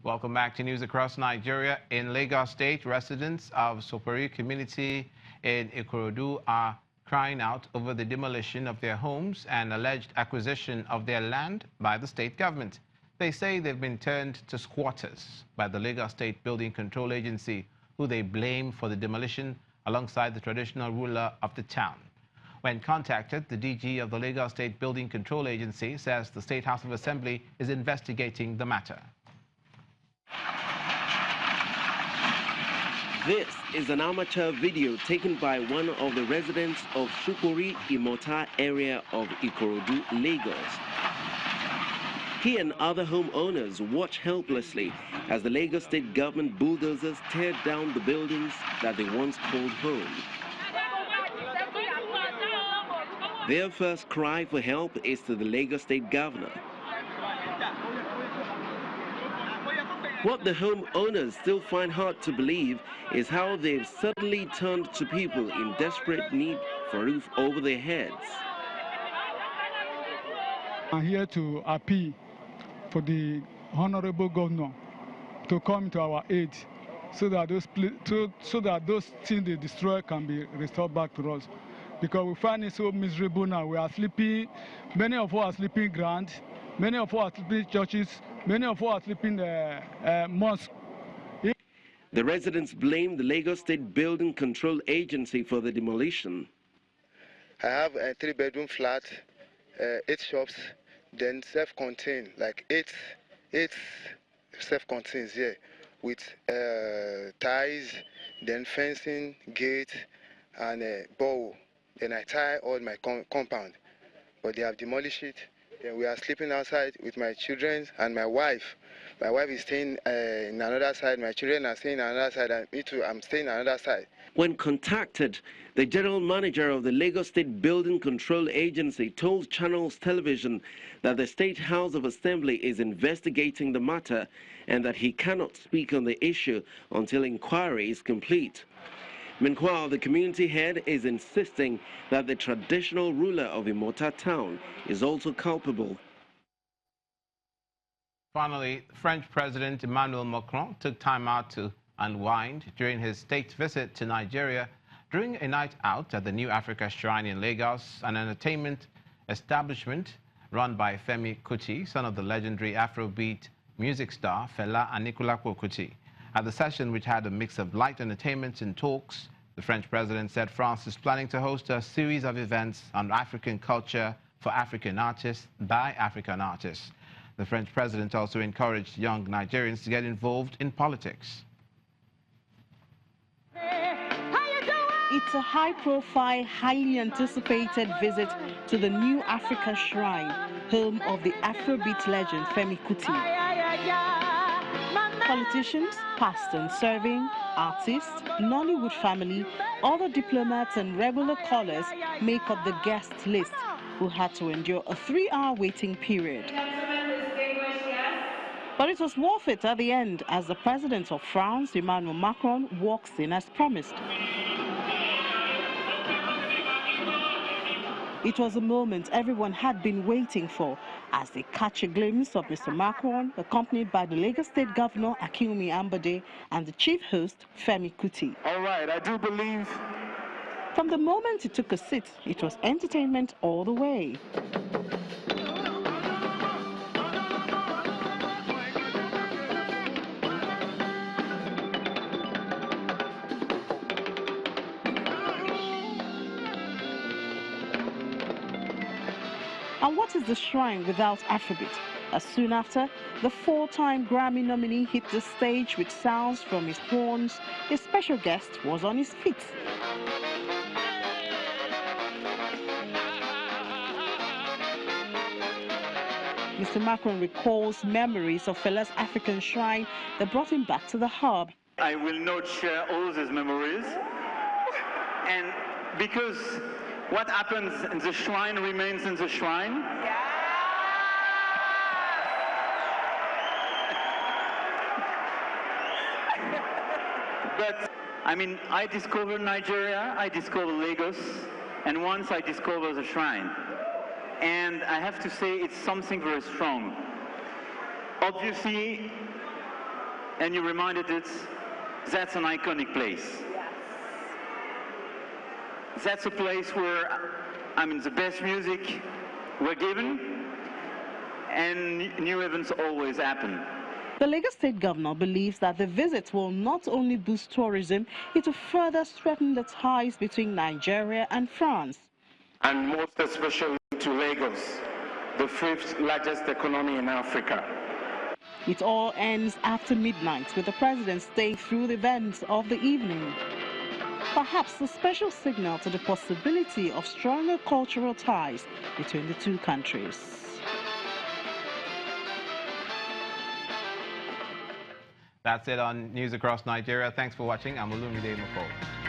Welcome back to News Across Nigeria. In Lagos State, residents of Sopori community in Ikorodu are crying out over the demolition of their homes and alleged acquisition of their land by the state government. They say they've been turned to squatters by the Lagos State Building Control Agency, who they blame for the demolition alongside the traditional ruler of the town. When contacted, the DG of the Lagos State Building Control Agency says the State House of Assembly is investigating the matter. This is an amateur video taken by one of the residents of Shukuri Imota area of Ikorodu, Lagos. He and other homeowners watch helplessly as the Lagos State government bulldozers tear down the buildings that they once called home. Their first cry for help is to the Lagos State governor. What the homeowners still find hard to believe is how they've suddenly turned to people in desperate need for a roof over their heads. I'm here to appeal for the Honorable Governor to come to our aid so that those things they destroy can be restored back to us. Because we find it so miserable now. We are sleeping, many of us are sleeping ground, many of us are sleeping churches, many of us are sleeping mosques. The residents blame the Lagos State Building Control Agency for the demolition. I have a 3-bedroom flat, 8 shops, then self-contained, like eight self-contained here, with ties, then fencing, gate, and a bowl. Then I tie all my compound, but they have demolished it. Then we are sleeping outside with my children and my wife. My wife is staying in another side, my children are staying on another side, and me too, I'm staying on another side. When contacted, the general manager of the Lagos State Building Control Agency told Channels Television that the State House of Assembly is investigating the matter and that he cannot speak on the issue until inquiry is complete. Meanwhile, the community head is insisting that the traditional ruler of Imota town is also culpable. Finally, French President Emmanuel Macron took time out to unwind during his state visit to Nigeria during a night out at the New Afrika Shrine in Lagos, an entertainment establishment run by Femi Kuti, son of the legendary Afrobeat music star Fela Anikulapo Kuti. At the session, which had a mix of light entertainment and talks, the French president said France is planning to host a series of events on African culture for African artists by African artists. The French president also encouraged young Nigerians to get involved in politics. It's a high-profile, highly anticipated visit to the New Afrika Shrine, home of the Afrobeat legend Femi Kuti. Politicians, past and serving, artists, Nollywood family, other diplomats and regular callers make up the guest list, who had to endure a 3-hour waiting period. But it was worth it at the end, as the president of France, Emmanuel Macron, walks in as promised. It was a moment everyone had been waiting for, as they catch a glimpse of Mr. Macron, accompanied by the Lagos State Governor Akinwumi Ambode and the chief host Femi Kuti. All right, I do believe. From the moment he took a seat, it was entertainment all the way. And what is the shrine without Afrobeat? As soon after, the 4-time Grammy nominee hit the stage with sounds from his horns. A special guest was on his feet. Mr. Macron recalls memories of Fela's African shrine that brought him back to the hub. I will not share all these memories. And because what happens in the shrine remains in the shrine. But, I mean, I discovered Nigeria, I discovered Lagos, and once I discovered the shrine. And I have to say it's something very strong. Obviously, and you reminded it, that's an iconic place. That's a place where, I mean, the best music were given, and new events always happen. The Lagos State Governor believes that the visit will not only boost tourism, it will further strengthen the ties between Nigeria and France. And most especially to Lagos, the fifth largest economy in Africa. It all ends after midnight, with the president staying through the events of the evening. Perhaps a special signal to the possibility of stronger cultural ties between the two countries. That's it on News Across Nigeria. Thanks for watching. I'm Olumide Mako.